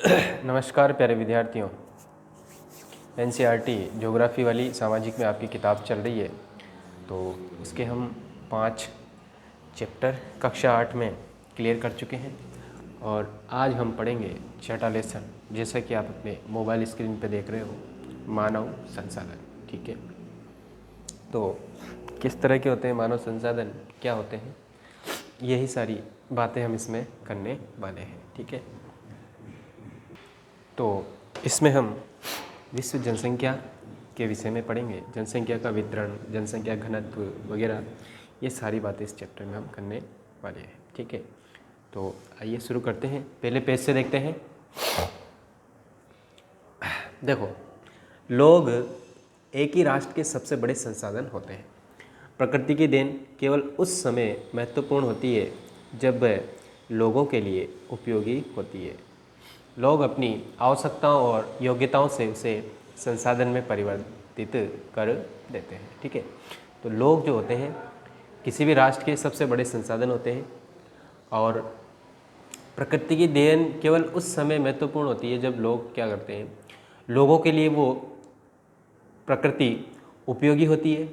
नमस्कार प्यारे विद्यार्थियों। एनसीईआरटी ज्योग्राफी वाली सामाजिक में आपकी किताब चल रही है, तो इसके हम 5 चैप्टर कक्षा 8 में क्लियर कर चुके हैं और आज हम पढ़ेंगे छठा लेसन, जैसा कि आप अपने मोबाइल स्क्रीन पे देख रहे हो, मानव संसाधन। ठीक है, तो किस तरह के होते हैं मानव संसाधन, क्या होते हैं, यही सारी बातें हम इसमें करने वाले हैं। ठीक है, तो इसमें हम विश्व जनसंख्या के विषय में पढ़ेंगे, जनसंख्या का वितरण, जनसंख्या घनत्व वगैरह, ये सारी बातें इस चैप्टर में हम करने वाले हैं। ठीक है, तो आइए शुरू करते हैं। पहले पेज से देखते हैं। देखो, लोग एक ही राष्ट्र के सबसे बड़े संसाधन होते हैं। प्रकृति की देन केवल उस समय महत्वपूर्ण होती है जब लोगों के लिए उपयोगी होती है। लोग अपनी आवश्यकताओं और योग्यताओं से उसे संसाधन में परिवर्तित कर देते हैं। ठीक है, तो लोग जो होते हैं किसी भी राष्ट्र के सबसे बड़े संसाधन होते हैं और प्रकृति की देन केवल उस समय महत्वपूर्ण होती है जब लोग क्या करते हैं, लोगों के लिए वो प्रकृति उपयोगी होती है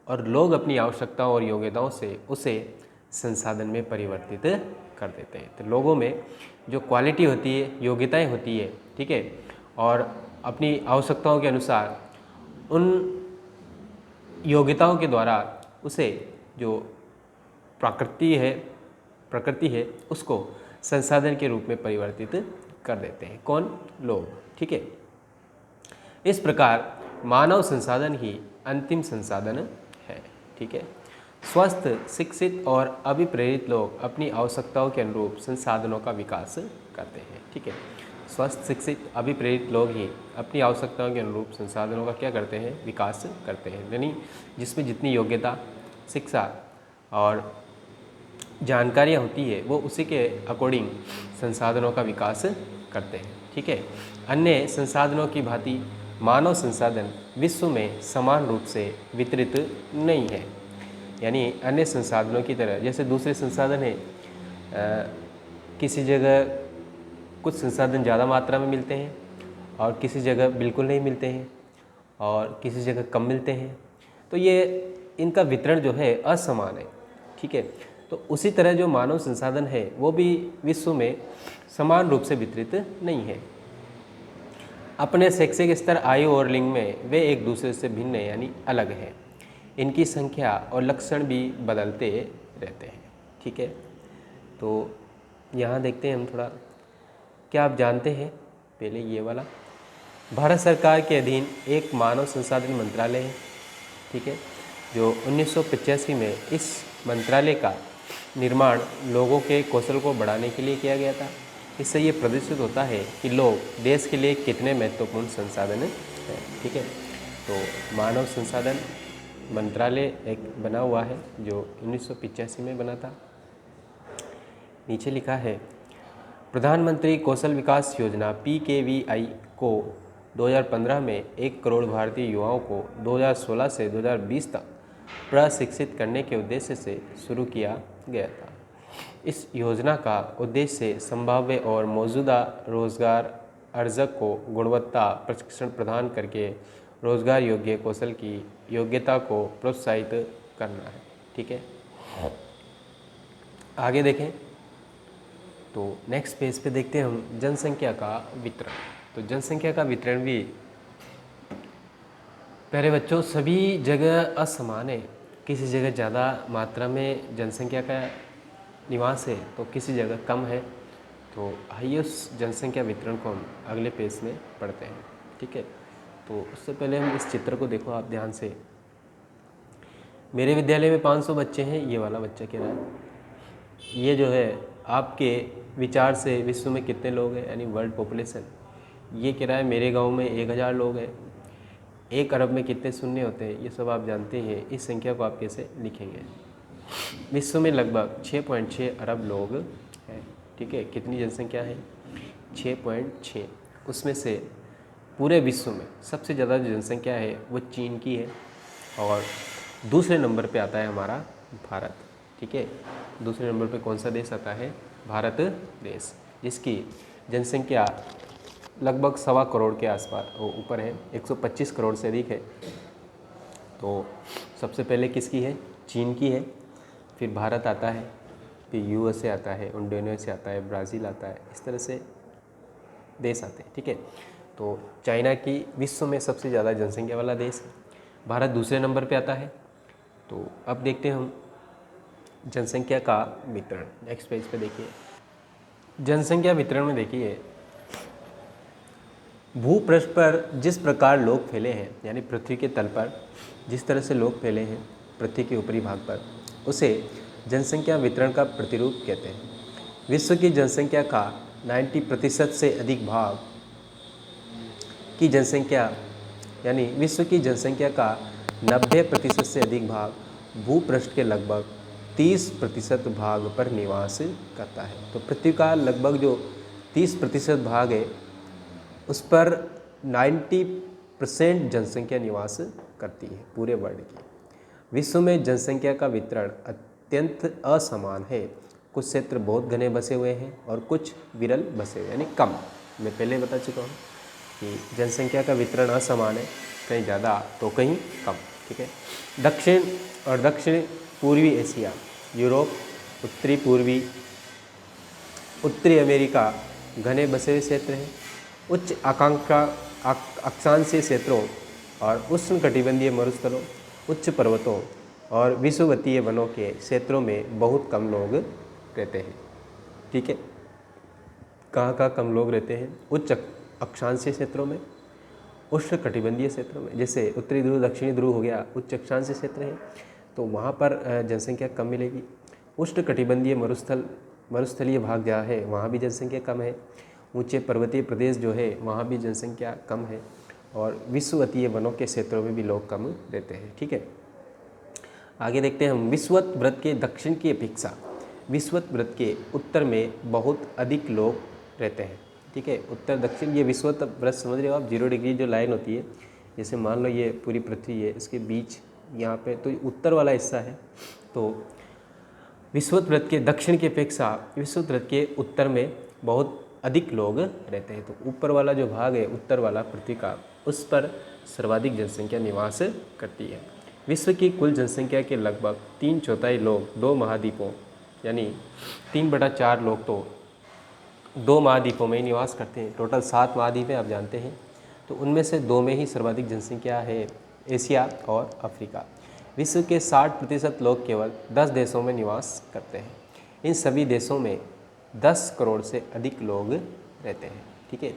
और लोग अपनी आवश्यकताओं और योग्यताओं से उसे संसाधन में परिवर्तित कर देते हैं। तो लोगों में जो क्वालिटी होती है, योग्यताएं होती है, ठीक है, और अपनी आवश्यकताओं के अनुसार उन योग्यताओं के द्वारा उसे जो प्रकृति है उसको संसाधन के रूप में परिवर्तित कर देते हैं। कौन? लोग। ठीक है, इस प्रकार मानव संसाधन ही अंतिम संसाधन है। ठीक है, स्वस्थ, शिक्षित और अभिप्रेरित लोग अपनी आवश्यकताओं के अनुरूप संसाधनों का विकास करते हैं। ठीक है, स्वस्थ, शिक्षित, अभिप्रेरित लोग ही अपनी आवश्यकताओं के अनुरूप संसाधनों का क्या करते हैं? विकास करते हैं। यानी जिसमें जितनी योग्यता, शिक्षा और जानकारियाँ होती है वो उसी के अकॉर्डिंग संसाधनों का विकास करते हैं। ठीक है, अन्य संसाधनों की भांति मानव संसाधन विश्व में समान रूप से वितरित नहीं है। यानी अन्य संसाधनों की तरह, जैसे दूसरे संसाधन है, किसी जगह कुछ संसाधन ज़्यादा मात्रा में मिलते हैं और किसी जगह बिल्कुल नहीं मिलते हैं और किसी जगह कम मिलते हैं, तो ये इनका वितरण जो है असमान है। ठीक है, तो उसी तरह जो मानव संसाधन है वो भी विश्व में समान रूप से वितरित नहीं है। अपने शैक्षिक स्तर, आयु और लिंग में वे एक दूसरे से भिन्न यानी अलग हैं। इनकी संख्या और लक्षण भी बदलते रहते हैं। ठीक है, तो यहाँ देखते हैं हम थोड़ा, क्या आप जानते हैं, पहले ये वाला, भारत सरकार के अधीन एक मानव संसाधन मंत्रालय है। ठीक है, जो 1985 में इस मंत्रालय का निर्माण लोगों के कौशल को बढ़ाने के लिए किया गया था। इससे ये प्रदर्शित होता है कि लोग देश के लिए कितने महत्वपूर्ण संसाधन हैं। ठीक है, तो मानव संसाधन मंत्रालय एक बना हुआ है जो 1985 में बना था। नीचे लिखा है, प्रधानमंत्री कौशल विकास योजना PKVI को 2015 में 1 करोड़ भारतीय युवाओं को 2016 से 2020 तक प्रशिक्षित करने के उद्देश्य से शुरू किया गया था। इस योजना का उद्देश्य संभाव्य और मौजूदा रोजगार अर्जक को गुणवत्ता प्रशिक्षण प्रदान करके रोजगार योग्य कौशल की योग्यता को प्रोत्साहित करना है। ठीक है, आगे देखें तो नेक्स्ट पेज पे देखते हैं हम जनसंख्या का वितरण। तो जनसंख्या का वितरण भी प्यारे बच्चों सभी जगह असमान है। किसी जगह ज़्यादा मात्रा में जनसंख्या का निवास है तो किसी जगह कम है। तो आइए उस जनसंख्या वितरण को हम अगले पेज में पढ़ते हैं। ठीक है, तो उससे पहले हम इस चित्र को देखो आप ध्यान से। मेरे विद्यालय में 500 बच्चे हैं, ये वाला बच्चा कह रहा है। ये जो है आपके विचार से विश्व में कितने लोग हैं, यानी वर्ल्ड पॉपुलेशन। ये कह रहा है मेरे गांव में 1000 लोग हैं। 1 अरब में कितने शून्य होते हैं, ये सब आप जानते हैं। इस संख्या को आप कैसे लिखेंगे? विश्व में लगभग 6.6 अरब लोग हैं। ठीक है, कितनी जनसंख्या है? 6.6। उसमें से पूरे विश्व में सबसे ज़्यादा जो जनसंख्या है वो चीन की है और दूसरे नंबर पे आता है हमारा भारत। ठीक है, दूसरे नंबर पे कौन सा देश आता है? भारत देश, जिसकी जनसंख्या लगभग 1.25 करोड़ के आसपास ऊपर है, 125 करोड़ से अधिक है। तो सबसे पहले किसकी है? चीन की है, फिर भारत आता है, फिर यूएसए आता है, इंडोनेशिया आता है, ब्राज़ील आता है, इस तरह से देश आते हैं। ठीक है, तो चाइना की विश्व में सबसे ज़्यादा जनसंख्या वाला देश है, भारत दूसरे नंबर पे आता है। तो अब देखते हैं हम जनसंख्या का वितरण। नेक्स्ट पेज पे देखिए, जनसंख्या वितरण में देखिए भूपृष्ठ पर जिस प्रकार लोग फैले हैं, यानी पृथ्वी के तल पर जिस तरह से लोग फैले हैं पृथ्वी के ऊपरी भाग पर, उसे जनसंख्या वितरण का प्रतिरूप कहते हैं। विश्व की जनसंख्या का 90% से अधिक भाग की जनसंख्या, यानी विश्व की जनसंख्या का 90% से अधिक भाग भूपृष्ठ के लगभग 30% भाग पर निवास करता है। तो पृथ्वी का लगभग जो 30% भाग है उस पर 90% जनसंख्या निवास करती है पूरे वर्ल्ड की। विश्व में जनसंख्या का वितरण अत्यंत असमान है। कुछ क्षेत्र बहुत घने बसे हुए हैं और कुछ विरल बसे हुए, यानी कम। मैं पहले बता चुका हूँ कि जनसंख्या का वितरण असमान है, कहीं ज़्यादा तो कहीं कम। ठीक है, दक्षिण और दक्षिण पूर्वी एशिया, यूरोप, उत्तरी अमेरिका घने बसे हुए क्षेत्र हैं। उच्च अक्षांशीय क्षेत्रों और उष्णकटिबंधीय मरुस्थलों, उच्च पर्वतों और विषुवतीय वनों के क्षेत्रों में बहुत कम लोग रहते हैं। ठीक है, कहाँ कम लोग रहते हैं? उच्च अक्षांशीय क्षेत्रों में, उष्णकटिबंधीय क्षेत्रों में, जैसे उत्तरी ध्रुव दक्षिणी ध्रुव हो गया, उच्च अक्षांशीय क्षेत्र है तो वहाँ पर जनसंख्या कम मिलेगी। उष्णकटिबंधीय मरुस्थलीय भाग जहाँ है वहाँ भी जनसंख्या कम है। ऊंचे पर्वतीय प्रदेश जो है वहाँ भी जनसंख्या कम है, और विषुवतीय वनों के क्षेत्रों में भी लोग कम रहते हैं। ठीक है, आगे देखते हैं हम विषुवत वृत्त के दक्षिण की अपेक्षा विषुवत वृत्त के उत्तर में बहुत अधिक लोग रहते हैं। ठीक है, उत्तर दक्षिण, ये विषुवत वृत्त समझ रहे हो आप, 0 डिग्री जो लाइन होती है, जैसे मान लो ये पूरी पृथ्वी है, इसके बीच यहाँ पे तो उत्तर वाला हिस्सा है। तो विषुवत वृत्त के दक्षिण की अपेक्षा विषुवत वृत्त के उत्तर में बहुत अधिक लोग रहते हैं। तो ऊपर वाला जो भाग है उत्तर वाला पृथ्वी का, उस पर सर्वाधिक जनसंख्या निवास करती है। विश्व की कुल जनसंख्या के लगभग 3/4 लोग 2 महाद्वीपों, यानी 3/4 लोग तो 2 महाद्वीपों में ही निवास करते हैं। टोटल 7 महाद्वीप हैं, आप जानते हैं। तो उनमें से 2 में ही सर्वाधिक जनसंख्या है, एशिया और अफ्रीका। विश्व के 60% लोग केवल 10 देशों में निवास करते हैं। इन सभी देशों में 10 करोड़ से अधिक लोग रहते हैं। ठीक है,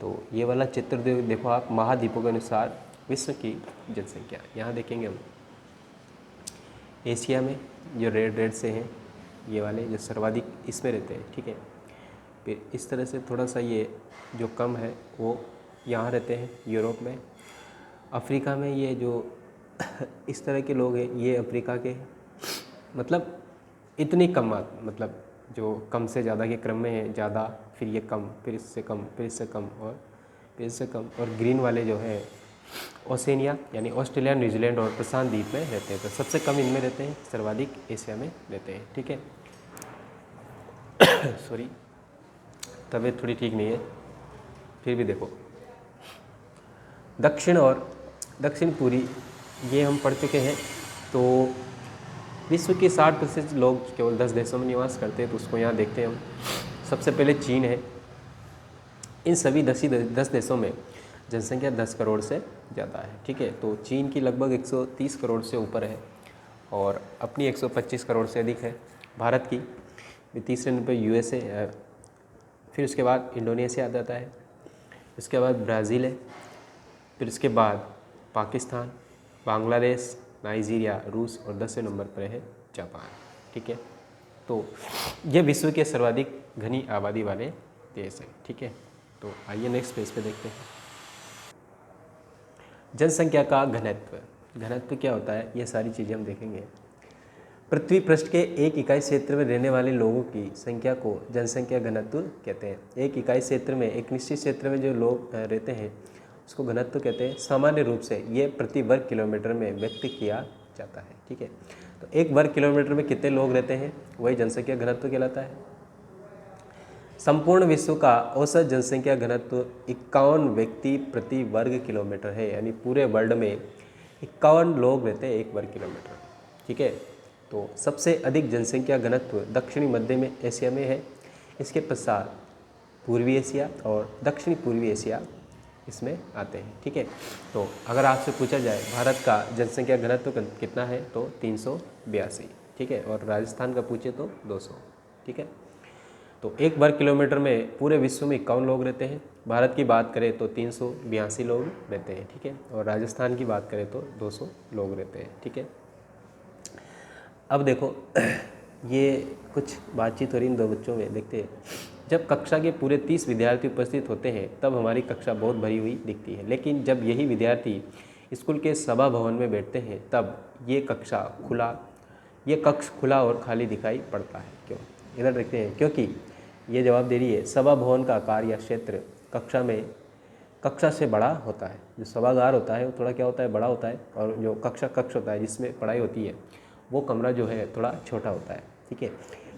तो ये वाला चित्र देखो आप, महाद्वीपों के अनुसार विश्व की जनसंख्या। यहाँ देखेंगे हम एशिया में जो रेड से हैं, ये वाले जो सर्वाधिक इसमें रहते हैं। ठीक है, फिर इस तरह से थोड़ा सा ये जो कम है वो यहाँ रहते हैं यूरोप में। अफ्रीका में ये जो इस तरह के लोग हैं ये अफ्रीका के, मतलब इतनी कम, मतलब जो कम से ज़्यादा के क्रम में है, ज़्यादा, फिर ये कम, फिर इससे कम, फिर इससे कम और फिर इससे कम। और ग्रीन वाले जो है ओसेनिया, यानी ऑस्ट्रेलिया, न्यूजीलैंड और प्रशांत द्वीप में रहते हैं। तो सबसे कम इनमें रहते हैं, सर्वाधिक एशिया में रहते हैं। ठीक है, सॉरी तबीयत थोड़ी ठीक नहीं है, फिर भी देखो दक्षिण और दक्षिण पूरी ये हम पढ़ चुके हैं। तो विश्व के 60% लोग केवल 10 देशों में निवास करते हैं। तो उसको यहाँ देखते हैं हम। सबसे पहले चीन है। इन सभी 10 देशों में जनसंख्या 10 करोड़ से ज़्यादा है। ठीक है, तो चीन की लगभग 130 करोड़ से ऊपर है और अपनी 125 करोड़ से अधिक है। भारत की तीसरे नंबर पर यूएसए, फिर उसके बाद इंडोनेशिया आ जाता है, उसके बाद ब्राज़ील है, फिर उसके बाद पाकिस्तान, बांग्लादेश, नाइजीरिया, रूस और 10वें नंबर पर है जापान। ठीक है, तो ये विश्व के सर्वाधिक घनी आबादी वाले देश हैं। ठीक है, तो आइए नेक्स्ट पेज पे देखते हैं। जनसंख्या का घनत्व। घनत्व क्या होता है, ये सारी चीज़ें हम देखेंगे। पृथ्वी पृष्ठ के एक इकाई क्षेत्र में रहने वाले लोगों की संख्या को जनसंख्या घनत्व कहते हैं। एक इकाई क्षेत्र में, एक निश्चित क्षेत्र में जो लोग रहते हैं उसको घनत्व कहते हैं। सामान्य रूप से ये प्रति वर्ग किलोमीटर में व्यक्त किया जाता है। ठीक है, तो 1 वर्ग किलोमीटर में कितने लोग रहते हैं वही जनसंख्या घनत्व कहलाता है। संपूर्ण विश्व का औसत जनसंख्या घनत्व 51 व्यक्ति प्रति वर्ग किलोमीटर है, यानी पूरे वर्ल्ड में 51 लोग रहते हैं 1 वर्ग किलोमीटर। ठीक है, तो सबसे अधिक जनसंख्या घनत्व दक्षिणी मध्य में एशिया में है, इसके पश्चात पूर्वी एशिया और दक्षिणी पूर्वी एशिया इसमें आते हैं। ठीक है, तो अगर आपसे पूछा जाए भारत का जनसंख्या घनत्व कितना है तो 382। ठीक है, और राजस्थान का पूछे तो 200। ठीक है, तो 1 वर्ग किलोमीटर में पूरे विश्व में 51 लोग रहते हैं। भारत की बात करें तो 382 लोग रहते हैं। ठीक है, और राजस्थान की बात करें तो 200 लोग रहते हैं। ठीक है, अब देखो ये कुछ बातचीत हो रही इन दो बच्चों में, देखते हैं। जब कक्षा के पूरे 30 विद्यार्थी उपस्थित होते हैं तब हमारी कक्षा बहुत भरी हुई दिखती है, लेकिन जब यही विद्यार्थी स्कूल के सभा भवन में बैठते हैं तब ये कक्ष खुला और खाली दिखाई पड़ता है। क्यों? इधर देखते हैं, क्योंकि ये जवाब दे रही है सभा भवन का आकार या क्षेत्र कक्षा से बड़ा होता है। जो सभागार होता है वो थोड़ा क्या होता है, बड़ा होता है, और जो कक्ष होता है जिसमें पढ़ाई होती है वो कमरा जो है थोड़ा छोटा होता है। ठीक है,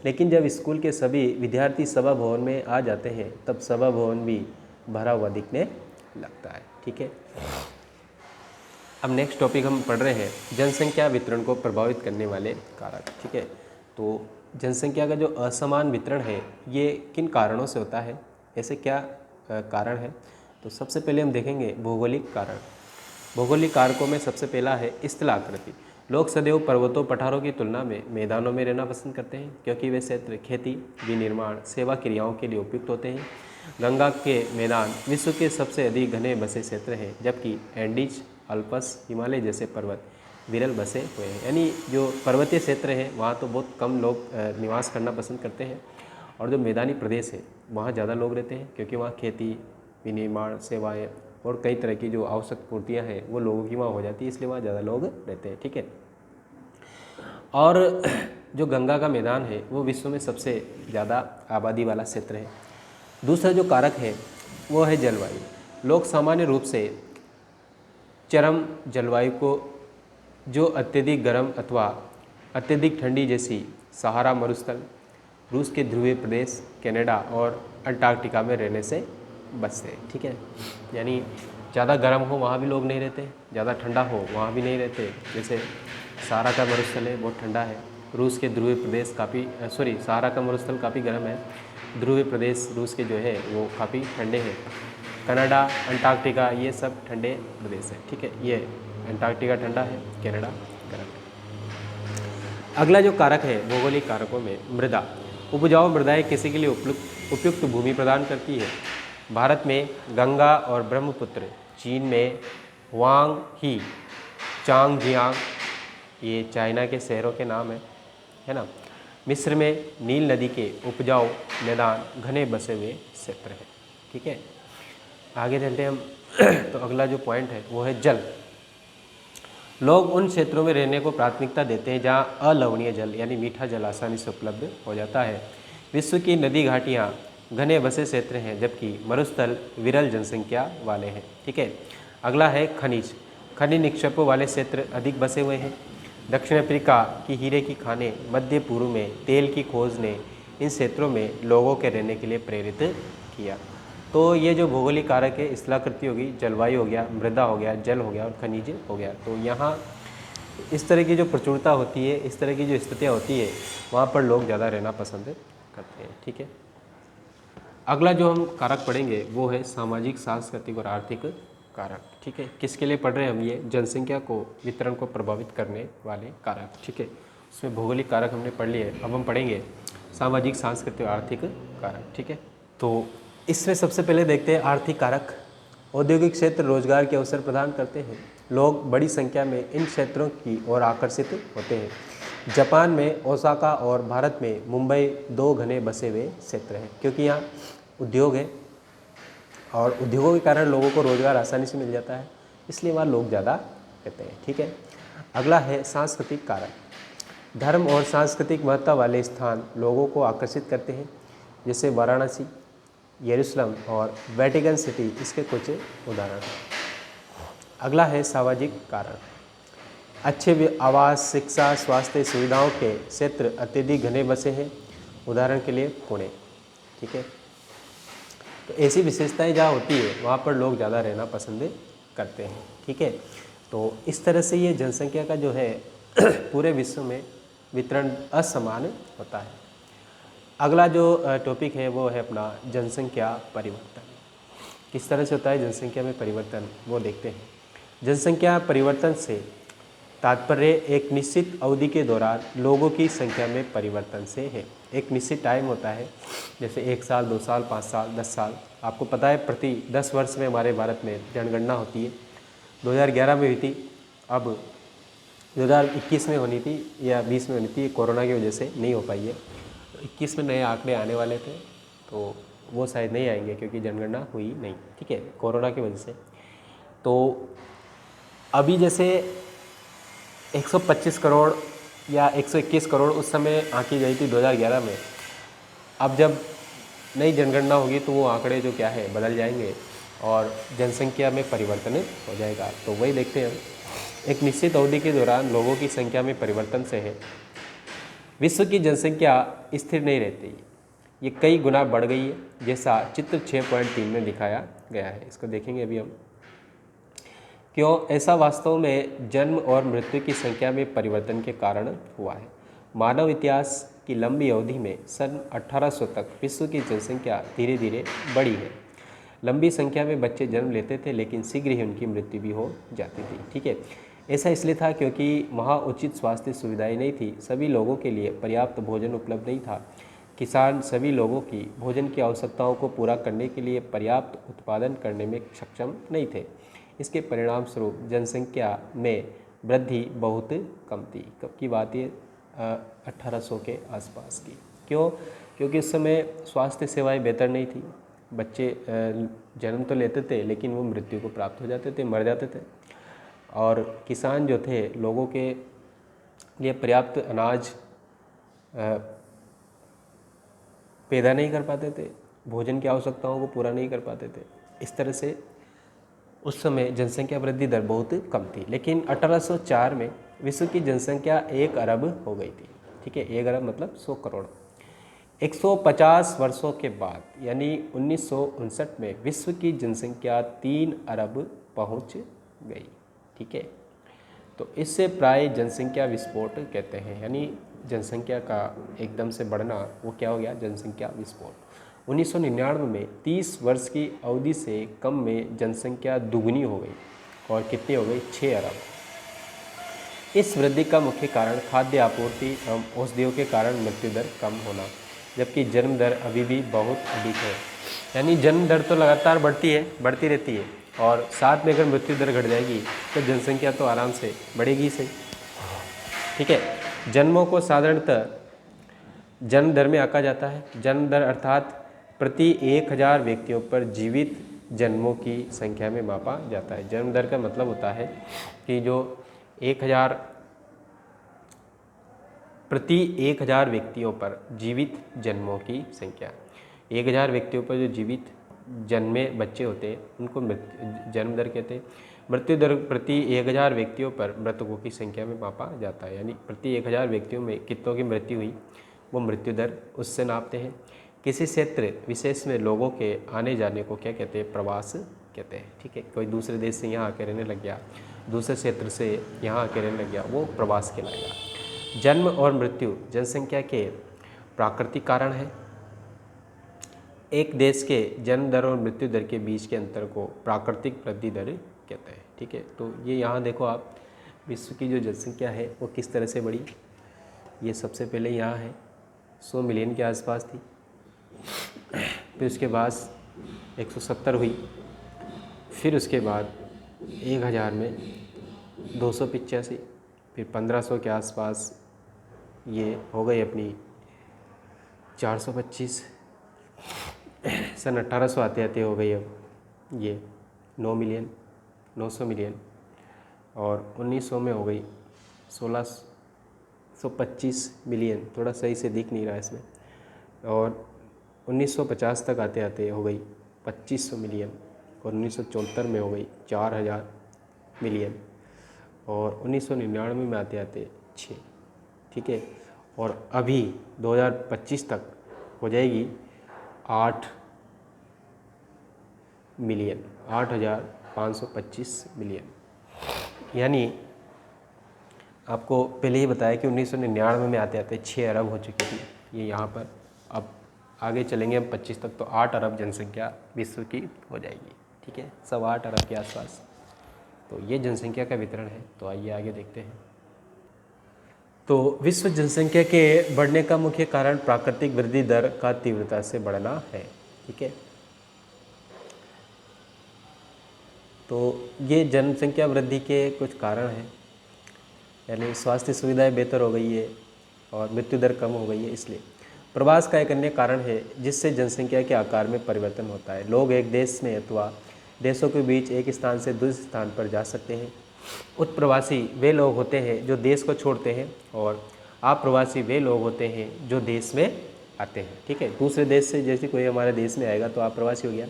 लेकिन जब स्कूल के सभी विद्यार्थी सभा भवन में आ जाते हैं तब सभा भवन भी भरा हुआ दिखने लगता है। ठीक है, अब नेक्स्ट टॉपिक हम पढ़ रहे हैं जनसंख्या वितरण को प्रभावित करने वाले कारक। ठीक है, तो जनसंख्या का जो असमान वितरण है ये किन कारणों से होता है, ऐसे क्या कारण है? तो सबसे पहले हम देखेंगे भौगोलिक कारण। भौगोलिक कारकों में सबसे पहला है स्थलाकृति। लोग सदैव पर्वतों पठारों की तुलना में मैदानों में रहना पसंद करते हैं, क्योंकि वे क्षेत्र खेती, विनिर्माण, सेवा क्रियाओं के लिए उपयुक्त होते हैं। गंगा के मैदान विश्व के सबसे अधिक घने बसे क्षेत्र हैं, जबकि एंडीज, अल्पस, हिमालय जैसे पर्वत विरल बसे हुए हैं। यानी जो पर्वतीय क्षेत्र है वहाँ तो बहुत कम लोग निवास करना पसंद करते हैं, और जो मैदानी प्रदेश है वहाँ ज़्यादा लोग रहते हैं, क्योंकि वहाँ खेती, विनिर्माण, सेवाएं और कई तरह की जो आवश्यक पूर्तियाँ हैं वो लोगों की वहाँ हो जाती है, इसलिए वहाँ ज़्यादा लोग रहते हैं। ठीक है, और जो गंगा का मैदान है वो विश्व में सबसे ज़्यादा आबादी वाला क्षेत्र है। दूसरा जो कारक है वो है जलवायु। लोग सामान्य रूप से चरम जलवायु को, जो अत्यधिक गर्म अथवा अत्यधिक ठंडी जैसी सहारा मरुस्थल, रूस के ध्रुवीय प्रदेश, कनाडा और अंटार्कटिका में रहने से बचते हैं। ठीक है, यानी ज़्यादा गर्म हो वहाँ भी लोग नहीं रहते, ज़्यादा ठंडा हो वहाँ भी नहीं रहते। जैसे सहारा का मरुस्थल है बहुत ठंडा है, रूस के ध्रुवीय प्रदेश सहारा का मरुस्थल काफ़ी गर्म है, ध्रुवीय प्रदेश रूस के जो है वो काफ़ी ठंडे हैं। कनाडा, अंटार्कटिका ये सब ठंडे प्रदेश है। ठीक है, ये अंटार्कटिका ठंडा है, कनाडा गर्म है। अगला जो कारक है भौगोलिक कारकों में मृदा। उपजाऊ मृदाएं किसी के लिए उपयुक्त भूमि प्रदान करती है। भारत में गंगा और ब्रह्मपुत्र, चीन में वांग ही, चांगजियांग, ये चाइना के शहरों के नाम है ना। मिस्र में नील नदी के उपजाऊ मैदान घने बसे हुए क्षेत्र है। ठीक है, आगे चलते हम तो अगला जो पॉइंट है वो है जल। लोग उन क्षेत्रों में रहने को प्राथमिकता देते हैं जहाँ अलवणीय जल यानी मीठा जल आसानी से उपलब्ध हो जाता है। विश्व की नदी घाटियाँ घने बसे क्षेत्र हैं, जबकि मरुस्थल विरल जनसंख्या वाले हैं। ठीक है, अगला है खनिज निक्षेपों वाले क्षेत्र अधिक बसे हुए हैं। दक्षिण अफ्रीका की हीरे की खानें, मध्य पूर्व में तेल की खोज ने इन क्षेत्रों में लोगों के रहने के लिए प्रेरित किया। तो ये जो भौगोलिक कारक है, स्थलाकृति होगी, जलवायु हो गया, मृदा हो गया, जल हो गया और खनिज हो गया। तो यहाँ इस तरह की जो प्रचुरता होती है, इस तरह की जो स्थितियाँ होती है, वहाँ पर लोग ज़्यादा रहना पसंद करते हैं। ठीक है, अगला जो हम कारक पढ़ेंगे वो है सामाजिक, सांस्कृतिक और आर्थिक कारक। ठीक है, किसके लिए पढ़ रहे हैं हम? ये जनसंख्या को, वितरण को प्रभावित करने वाले कारक। ठीक है, उसमें भौगोलिक कारक हमने पढ़ लिए, अब हम पढ़ेंगे सामाजिक, सांस्कृतिक और आर्थिक कारक। ठीक है, तो इसमें सबसे पहले देखते हैं आर्थिक कारक। औद्योगिक क्षेत्र रोजगार के अवसर प्रदान करते हैं। लोग बड़ी संख्या में इन क्षेत्रों की ओर आकर्षित होते हैं। जापान में ओसाका और भारत में मुंबई 2 घने बसे हुए क्षेत्र हैं, क्योंकि यहाँ उद्योग है और उद्योगों के कारण लोगों को रोजगार आसानी से मिल जाता है, इसलिए वहाँ लोग ज़्यादा रहते हैं। ठीक है, अगला है सांस्कृतिक कारक। धर्म और सांस्कृतिक महत्ता वाले स्थान लोगों को आकर्षित करते हैं, जैसे वाराणसी, यरूशलेम और वेटिकन सिटी इसके कुछ उदाहरण हैं। अगला है सामाजिक कारण। अच्छे आवास, शिक्षा, स्वास्थ्य सुविधाओं के क्षेत्र अत्यधिक घने बसे हैं, उदाहरण के लिए पुणे। ठीक है, तो ऐसी विशेषताएं जहाँ होती है वहाँ पर लोग ज़्यादा रहना पसंद करते हैं। ठीक है, तो इस तरह से ये जनसंख्या का जो है पूरे विश्व में वितरण असमान होता है। अगला जो टॉपिक है वो है अपना जनसंख्या परिवर्तन। किस तरह से होता है जनसंख्या में परिवर्तन, वो देखते हैं। जनसंख्या परिवर्तन से तात्पर्य एक निश्चित अवधि के दौरान लोगों की संख्या में परिवर्तन से है। एक निश्चित टाइम होता है, जैसे 1 साल, 2 साल, 5 साल, 10 साल। आपको पता है प्रति 10 वर्ष में हमारे भारत में जनगणना होती है। 2011 में हुई थी, अब 2021 में होनी थी या 20 में होनी थी, कोरोना की वजह से नहीं हो पाई है। 21 में नए आंकड़े आने वाले थे, तो वो शायद नहीं आएंगे क्योंकि जनगणना हुई नहीं। ठीक है, कोरोना की वजह से। तो अभी जैसे 125 करोड़ या 121 करोड़ उस समय आंकी गई थी 2011 में। अब जब नई जनगणना होगी तो वो आंकड़े जो क्या है बदल जाएंगे और जनसंख्या में परिवर्तन हो जाएगा। तो वही देखते हैं, एक निश्चित अवधि के दौरान लोगों की संख्या में परिवर्तन से है विश्व की जनसंख्या स्थिर नहीं रहती, ये कई गुना बढ़ गई है, जैसा चित्र 6.3 में दिखाया गया है। इसको देखेंगे अभी हम। क्यों ऐसा वास्तव में जन्म और मृत्यु की संख्या में परिवर्तन के कारण हुआ है। मानव इतिहास की लंबी अवधि में सन 1800 तक विश्व की जनसंख्या धीरे धीरे बढ़ी है। लंबी संख्या में बच्चे जन्म लेते थे, लेकिन शीघ्र ही उनकी मृत्यु भी हो जाती थी। ठीक है, ऐसा इसलिए था क्योंकि वहाँ उचित स्वास्थ्य सुविधाएं नहीं थी, सभी लोगों के लिए पर्याप्त भोजन उपलब्ध नहीं था। किसान सभी लोगों की भोजन की आवश्यकताओं को पूरा करने के लिए पर्याप्त उत्पादन करने में सक्षम नहीं थे। इसके परिणाम स्वरूप जनसंख्या में वृद्धि बहुत कम थी। कब की बात है? 1800 के आसपास की। क्यों? क्योंकि उस समय स्वास्थ्य सेवाएं बेहतर नहीं थी। बच्चे जन्म तो लेते थे, लेकिन वो मृत्यु को प्राप्त हो जाते थे, मर जाते थे। और किसान जो थे लोगों के लिए पर्याप्त अनाज पैदा नहीं कर पाते थे, भोजन की आवश्यकताओं को पूरा नहीं कर पाते थे। इस तरह से उस समय जनसंख्या वृद्धि दर बहुत कम थी। लेकिन 1804 में विश्व की जनसंख्या 1 अरब हो गई थी। ठीक है, 1 अरब मतलब 100 करोड़। 150 वर्षों के बाद यानी 1959 में विश्व की जनसंख्या 3 अरब पहुंच गई। ठीक है, तो इससे प्राय जनसंख्या विस्फोट कहते हैं, यानी जनसंख्या का एकदम से बढ़ना, वो क्या हो गया? जनसंख्या विस्फोट। 1999 में 30 वर्ष की अवधि से कम में जनसंख्या दुगनी हो गई और कितनी हो गई? 6 अरब। इस वृद्धि का मुख्य कारण खाद्य आपूर्ति एवं औषधियों के कारण मृत्यु दर कम होना, जबकि जन्म दर अभी भी बहुत अधिक है। यानी जन्म दर तो लगातार बढ़ती रहती है, और साथ में अगर मृत्यु दर घट जाएगी तो जनसंख्या तो आराम से बढ़ेगी सही। ठीक है, जन्मों को साधारणतः जन्म दर में आंका जाता है। जन्म दर अर्थात प्रति 1000 व्यक्तियों पर जीवित जन्मों की संख्या में मापा जाता है। जन्म दर का मतलब होता है कि जो 1000 प्रति 1000 व्यक्तियों पर जीवित जन्मों की संख्या, 1000 व्यक्तियों पर जो जीवित जन्मे बच्चे होते हैं उनको जन्म दर कहते हैं। मृत्यु दर प्रति 1000 व्यक्तियों पर मृतकों की संख्या में मापा जाता है, यानी प्रति 1000 व्यक्तियों में कितनों की मृत्यु हुई वो मृत्यु दर उससे नापते हैं। किसी क्षेत्र विशेष में लोगों के आने जाने को क्या कहते हैं? प्रवास कहते हैं। ठीक है, कोई दूसरे देश से यहाँ आके रहने लग गया, दूसरे क्षेत्र से यहाँ आके रहने लग गया, वो प्रवास कहलाएगा। जन्म और मृत्यु जनसंख्या के प्राकृतिक कारण है। एक देश के जन्म दर और मृत्यु दर के बीच के अंतर को प्राकृतिक वृद्धि दर कहते हैं। ठीक है, तो ये यहाँ देखो आप, विश्व की जो जनसंख्या है वो किस तरह से बढ़ी। ये सबसे पहले यहाँ है 100 मिलियन के आसपास थी, फिर उसके बाद 170 हुई, फिर उसके बाद 1000 में 285, फिर 1500 के आसपास ये हो गई अपनी 425, सन 1800 आते आते हो गई अब ये 9 मिलियन, 900 मिलियन, और 1900 में हो गई 1625 मिलियन। थोड़ा सही से दिख नहीं रहा इसमें। और 1950 तक आते आते हो गई 2500 मिलियन, और 1974 में हो गई 4000 मिलियन, और 1999 में आते आते 6। ठीक है, और अभी 2025 तक हो जाएगी 8 मिलियन, 8,525 मिलियन। यानी आपको पहले ही बताया कि 1999 में आते आते 6 अरब हो चुकी थी ये यहाँ पर। अब आगे चलेंगे हम 25 तक तो 8 अरब जनसंख्या विश्व की हो जाएगी, ठीक है, 8.25 अरब के आसपास। तो ये जनसंख्या का वितरण है। तो आइए आगे देखते हैं। तो विश्व जनसंख्या के बढ़ने का मुख्य कारण प्राकृतिक वृद्धि दर का तीव्रता से बढ़ना है, ठीक है। तो ये जनसंख्या वृद्धि के कुछ कारण हैं, यानी स्वास्थ्य सुविधाएं बेहतर हो गई है और मृत्यु दर कम हो गई है। इसलिए प्रवास का एक अन्य कारण है जिससे जनसंख्या के आकार में परिवर्तन होता है। लोग एक देश में अथवा देशों के बीच एक स्थान से दूसरे स्थान पर जा सकते हैं। उत्प्रवासी वे लोग होते हैं जो देश को छोड़ते हैं और अप्रवासी वे लोग होते हैं जो देश में आते हैं, ठीक है। दूसरे देश से जैसे कोई हमारे देश में आएगा तो अप्रवासी हो गया,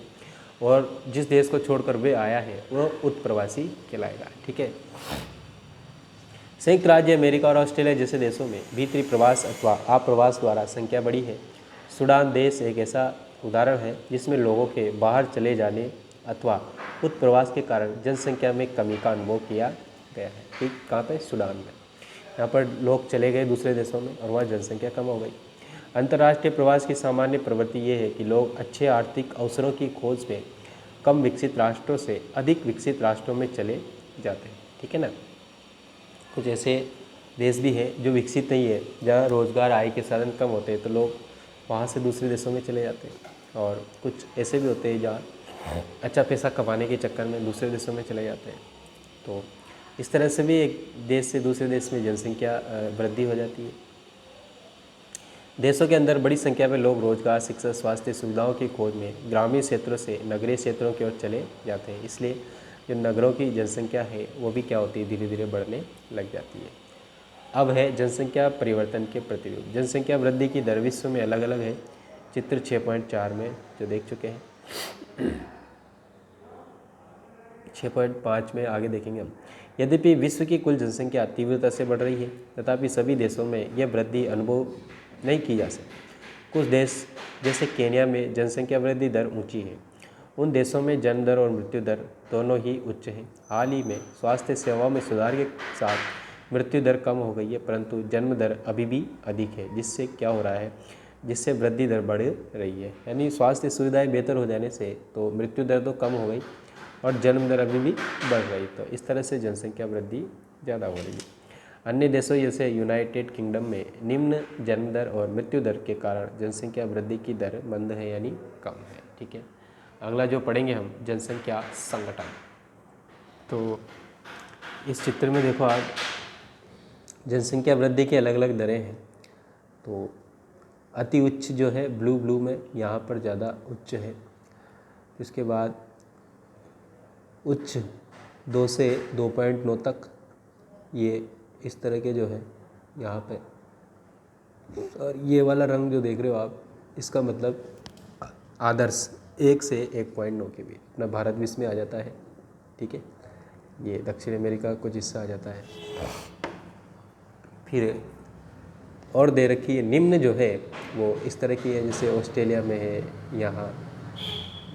और जिस देश को छोड़कर वे आया है वो उत्प्रवासी कहलाएगा, ठीक है। संयुक्त राज्य अमेरिका और ऑस्ट्रेलिया जैसे देशों में भीतरी प्रवास अथवा अप्रवास द्वारा संख्या बढ़ी है। सूडान देश एक ऐसा उदाहरण है जिसमें लोगों के बाहर चले जाने अथवा उत्प्रवास के कारण जनसंख्या में कमी का अनुभव किया गया है, ठीक। कहाँ पे? सूडान में। यहाँ पर लोग चले गए दूसरे देशों में और वहाँ जनसंख्या कम हो गई। अंतर्राष्ट्रीय प्रवास की सामान्य प्रवृत्ति ये है कि लोग अच्छे आर्थिक अवसरों की खोज में कम विकसित राष्ट्रों से अधिक विकसित राष्ट्रों में चले जाते हैं, ठीक है ना। कुछ ऐसे देश भी हैं जो विकसित नहीं है, जहाँ रोज़गार आय के साधन कम होते हैं तो लोग वहाँ से दूसरे देशों में चले जाते हैं, और कुछ ऐसे भी होते हैं जहाँ अच्छा पैसा कमाने के चक्कर में दूसरे देशों में चले जाते हैं। तो इस तरह से भी एक देश से दूसरे देश में जनसंख्या वृद्धि हो जाती है। देशों के अंदर बड़ी संख्या में लोग रोजगार, शिक्षा, स्वास्थ्य सुविधाओं की खोज में ग्रामीण क्षेत्रों से नगरीय क्षेत्रों की ओर चले जाते हैं। इसलिए जो नगरों की जनसंख्या है वो भी क्या होती है, धीरे धीरे बढ़ने लग जाती है। अब है जनसंख्या परिवर्तन के प्रतिरूप। जनसंख्या वृद्धि की दर विश्व में अलग अलग है। चित्र 6.4 में जो देख चुके हैं, 6.5 में आगे देखेंगे हम। यद्यपि विश्व की कुल जनसंख्या तीव्रता से बढ़ रही है, तथापि सभी देशों में यह वृद्धि अनुभव नहीं की जा सकती। कुछ देश जैसे केन्या में जनसंख्या वृद्धि दर ऊंची है। उन देशों में जन्म दर और मृत्यु दर दोनों ही उच्च हैं। हाल ही में स्वास्थ्य सेवाओं में सुधार के साथ मृत्यु दर कम हो गई है, परंतु जन्म दर अभी भी अधिक है, जिससे क्या हो रहा है, जिससे वृद्धि दर बढ़ रही है। यानी स्वास्थ्य सुविधाएं बेहतर हो जाने से तो मृत्यु दर तो कम हो गई और जन्म दर अभी भी बढ़ रही, तो इस तरह से जनसंख्या वृद्धि ज़्यादा हो रही है। अन्य देशों जैसे यूनाइटेड किंगडम में निम्न जन्म दर और मृत्यु दर के कारण जनसंख्या वृद्धि की दर मंद है, यानी कम है, ठीक है। अगला जो पढ़ेंगे हम, जनसंख्या संगठन। तो इस चित्र में देखो आप, जनसंख्या वृद्धि की अलग अलग दरें हैं। तो अति उच्च जो है ब्लू में, यहाँ पर ज़्यादा उच्च है। इसके बाद उच्च 2 से 2.9 तक, ये इस तरह के जो है यहाँ पे। और ये वाला रंग जो देख रहे हो आप, इसका मतलब आदर्श 1 से 1.9 के बीच। अपना भारत भी इसमें आ जाता है, ठीक है। ये दक्षिण अमेरिका कुछ हिस्सा आ जाता है। फिर और दे रखी है निम्न जो है वो इस तरह की है, जैसे ऑस्ट्रेलिया में है, यहाँ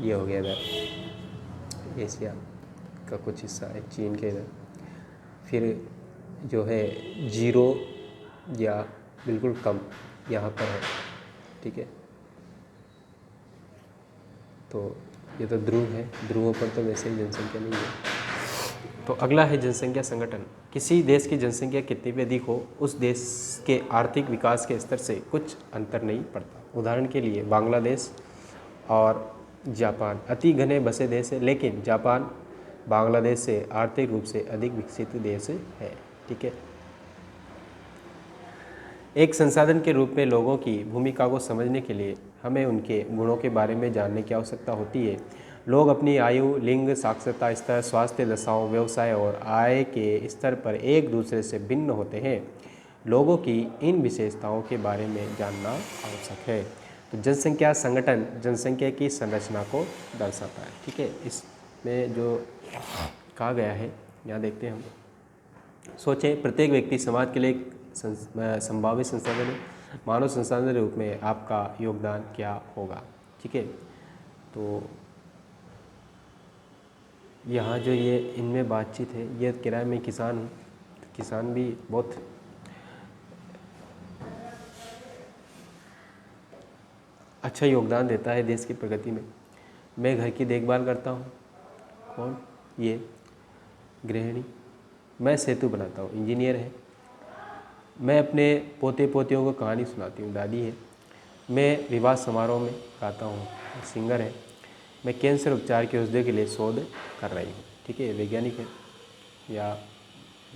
ये हो गया इधर एशिया का कुछ हिस्सा है, चीन के इधर। फिर जो है 0 या बिल्कुल कम यहाँ पर है, ठीक है। तो ये तो ध्रुव है, ध्रुवों पर तो वैसे ही जनसंख्या नहीं है। तो अगला है जनसंख्या संगठन। किसी देश की जनसंख्या कितनी भी अधिक हो, उस देश के आर्थिक विकास के स्तर से कुछ अंतर नहीं पड़ता। उदाहरण के लिए बांग्लादेश और जापान अति घने बसे देश है, लेकिन जापान बांग्लादेश से आर्थिक रूप से अधिक विकसित देश है, ठीक है। एक संसाधन के रूप में लोगों की भूमिका को समझने के लिए हमें उनके गुणों के बारे में जानने की आवश्यकता होती है। लोग अपनी आयु, लिंग, साक्षरता स्तर, स्वास्थ्य दशाओं, व्यवसाय और आय के स्तर पर एक दूसरे से भिन्न होते हैं। लोगों की इन विशेषताओं के बारे में जानना आवश्यक है। तो जनसंख्या संगठन जनसंख्या की संरचना को दर्शाता है, ठीक है। इसमें जो कहा गया है यहाँ देखते हैं हम। सोचें, प्रत्येक व्यक्ति समाज के लिए एक संभावित संसाधन है। मानव संसाधन के रूप में आपका योगदान क्या होगा, ठीक है। तो यहाँ जो ये इनमें बातचीत है, ये किराए में किसान हूँ, तो किसान भी बहुत अच्छा योगदान देता है देश की प्रगति में। मैं घर की देखभाल करता हूँ। कौन? ये गृहिणी। मैं सेतु बनाता हूँ, इंजीनियर है। मैं अपने पोते पोतियों को कहानी सुनाती हूँ, दादी है। मैं विवाह समारोह में गाता हूँ, सिंगर है। मैं कैंसर उपचार के औषधि के लिए शोध कर रही हूँ, ठीक है, वैज्ञानिक है या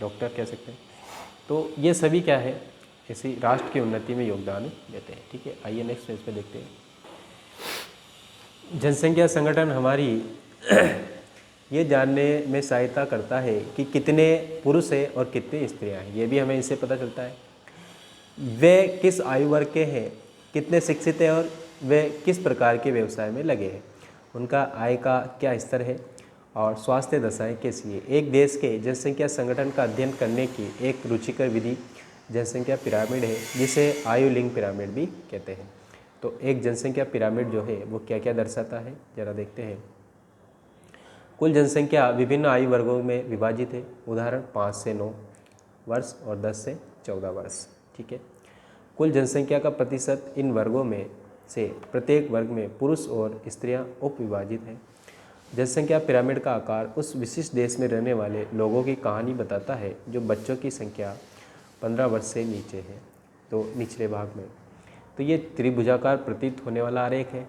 डॉक्टर कह सकते हैं। तो ये सभी क्या है, ऐसी राष्ट्र की उन्नति में योगदान देते हैं, ठीक है। आइए नेक्स्ट पेज पे देखते हैं। जनसंख्या संगठन हमारी ये जानने में सहायता करता है कि कितने पुरुष हैं और कितनी स्त्रियां हैं। ये भी हमें इससे पता चलता है वे किस आयु वर्ग के हैं, कितने शिक्षित हैं और वे किस प्रकार के व्यवसाय में लगे हैं, उनका आय का क्या स्तर है और स्वास्थ्य दशाएं कैसी है। एक देश के जनसंख्या संगठन का अध्ययन करने की एक रुचिकर विधि जनसंख्या पिरामिड है, जिसे आयु लिंग पिरामिड भी कहते हैं। तो एक जनसंख्या पिरामिड जो है वो क्या क्या दर्शाता है, जरा देखते हैं। कुल जनसंख्या विभिन्न आयु वर्गों में विभाजित है। उदाहरण 5 से 9 वर्ष और 10 से 14 वर्ष, ठीक है। कुल जनसंख्या का प्रतिशत इन वर्गों में से प्रत्येक वर्ग में पुरुष और स्त्रियां उप विभाजित हैं। जनसंख्या पिरामिड का आकार उस विशिष्ट देश में रहने वाले लोगों की कहानी बताता है जो बच्चों की संख्या 15 वर्ष से नीचे है। तो निचले भाग में तो ये त्रिभुजाकार प्रतीत होने वाला आरेख है,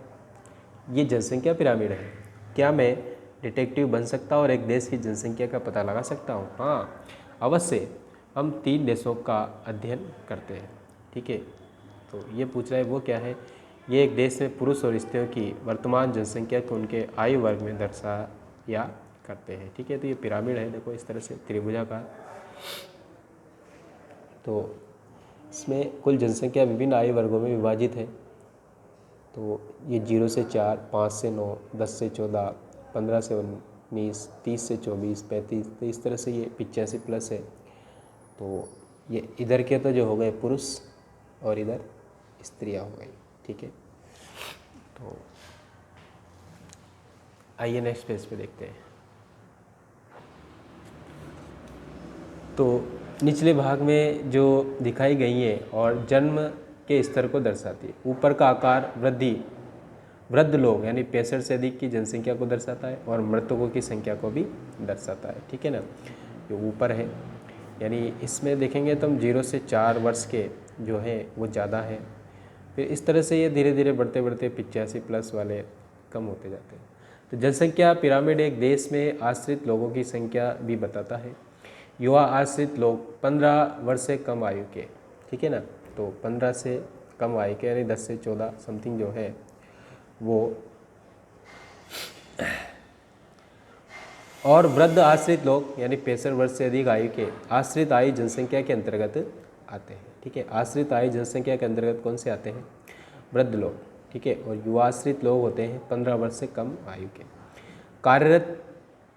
ये जनसंख्या पिरामिड है। क्या मैं डिटेक्टिव बन सकता हूँ और एक देश की जनसंख्या का पता लगा सकता हूँ? हाँ, अवश्य। हम 3 देशों का अध्ययन करते हैं, ठीक है। तो ये पूछ रहा है वो क्या है, ये एक देश में पुरुष और स्त्रियों की वर्तमान जनसंख्या को उनके आयु वर्ग में दर्शाया करते हैं, ठीक है। तो ये पिरामिड है, देखो इस तरह से त्रिभुजाकार। तो इसमें कुल जनसंख्या विभिन्न आयु वर्गों में विभाजित है। तो ये 0 से 4, 5 से 9, 10 से 14, 15 से 19, 30 से 24, 35, तो इस तरह से ये 85 प्लस है। तो ये इधर के तो जो हो गए पुरुष और इधर स्त्रियां हो गई, ठीक है। तो आइए नेक्स्ट पेज पे देखते हैं। तो निचले भाग में जो दिखाई गई है और जन्म के स्तर को दर्शाती है। ऊपर का आकार वृद्ध लोग यानी 65 से अधिक की जनसंख्या को दर्शाता है और मृतकों की संख्या को भी दर्शाता है, ठीक है ना। जो ऊपर है यानी इसमें देखेंगे तो हम 0 से 4 वर्ष के जो है वो ज़्यादा है। फिर इस तरह से ये धीरे धीरे बढ़ते बढ़ते 85 प्लस वाले कम होते जाते हैं। तो जनसंख्या पिरामिड एक देश में आश्रित लोगों की संख्या भी बताता है। युवा आश्रित लोग 15 वर्ष से कम आयु के, ठीक है ना। तो 15 से कम आयु के यानी 10 से 14 समथिंग जो है वो, और वृद्ध आश्रित लोग यानी 65 वर्ष से अधिक आयु के आश्रित आयु जनसंख्या के अंतर्गत आते हैं, ठीक है। आश्रित आयु जनसंख्या के अंतर्गत कौन से आते हैं? वृद्ध लोग, ठीक है। और युवा आश्रित लोग होते हैं 15 वर्ष से कम आयु के। कार्यरत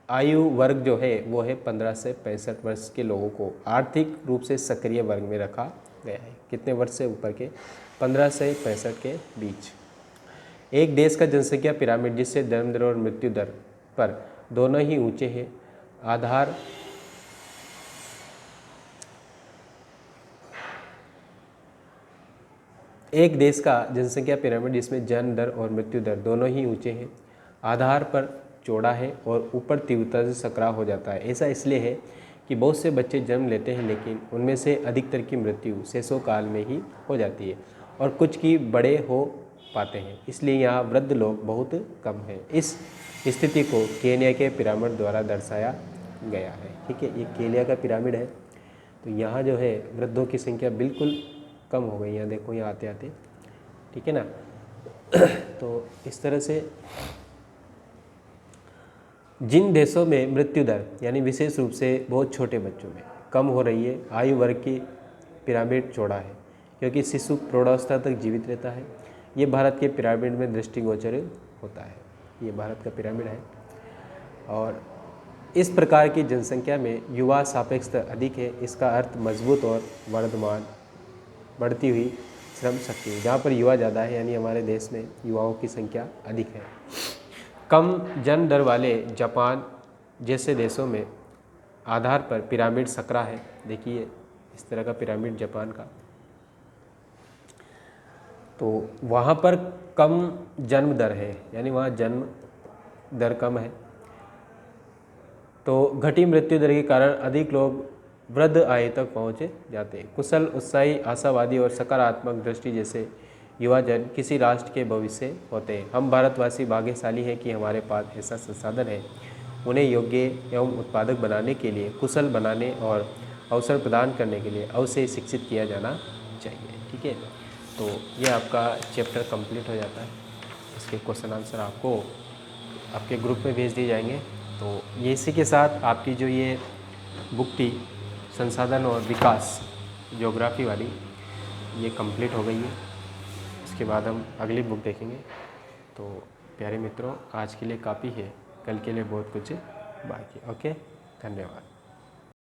आयु वर्ग जो है वो है 15 से 65 वर्ष के लोगों को आर्थिक रूप से सक्रिय वर्ग में रखा गया है। कितने वर्ष से ऊपर के? 15 से 65 के बीच। एक देश का जनसंख्या पिरामिड जिससे जन्म दर और मृत्यु दर पर दोनों ही ऊंचे हैं आधार एक देश का जनसंख्या पिरामिड जिसमें जन्म दर और मृत्यु दर दोनों ही ऊंचे हैं आधार पर चौड़ा है और ऊपर तीव्रता से सकराव हो जाता है। ऐसा इसलिए है कि बहुत से बच्चे जन्म लेते हैं लेकिन उनमें से अधिकतर की मृत्यु शैशव काल में ही हो जाती है और कुछ की बड़े हो पाते हैं, इसलिए यहाँ वृद्ध लोग बहुत कम हैं। इस स्थिति को केन्या के पिरामिड द्वारा दर्शाया गया है, ठीक है। ये केन्या का पिरामिड है। तो यहाँ जो है वृद्धों की संख्या बिल्कुल कम हो गई, यहाँ देखो यहाँ आते आते, ठीक है ना। तो इस तरह से जिन देशों में मृत्यु दर यानी विशेष रूप से बहुत छोटे बच्चों में कम हो रही है, आयु वर्ग की पिरामिड चौड़ा है क्योंकि शिशु प्रौढ़ावस्था तक जीवित रहता है। ये भारत के पिरामिड में दृष्टिगोचर होता है। ये भारत का पिरामिड है और इस प्रकार की जनसंख्या में युवा सापेक्षतः अधिक है। इसका अर्थ मजबूत और वर्धमान बढ़ती हुई श्रम शक्ति, जहाँ पर युवा ज़्यादा है यानी हमारे देश में युवाओं की संख्या अधिक है। कम जन्म दर वाले जापान जैसे देशों में आधार पर पिरामिड सकरा है, देखिए इस तरह का पिरामिड जापान का, तो वहाँ पर कम जन्म दर है, यानी वहाँ जन्म दर कम है, तो घटी मृत्यु दर के कारण अधिक लोग वृद्ध आयु तक पहुँच जाते हैं। कुशल, उत्साही, आशावादी और सकारात्मक दृष्टि जैसे युवा जन किसी राष्ट्र के भविष्य होते हैं। हम भारतवासी भाग्यशाली हैं कि हमारे पास ऐसा संसाधन है। उन्हें योग्य एवं उत्पादक बनाने के लिए, कुशल बनाने और अवसर प्रदान करने के लिए अवश्य शिक्षित किया जाना चाहिए। ठीक है, तो ये आपका चैप्टर कंप्लीट हो जाता है। इसके क्वेश्चन आंसर आपको आपके ग्रुप में भेज दिए जाएंगे। तो ये इसी के साथ आपकी जो ये बुक थी संसाधन और विकास ज्योग्राफी वाली, ये कंप्लीट हो गई है। इसके बाद हम अगली बुक देखेंगे। तो प्यारे मित्रों, आज के लिए काफ़ी है, कल के लिए बहुत कुछ बाकी। ओके, धन्यवाद।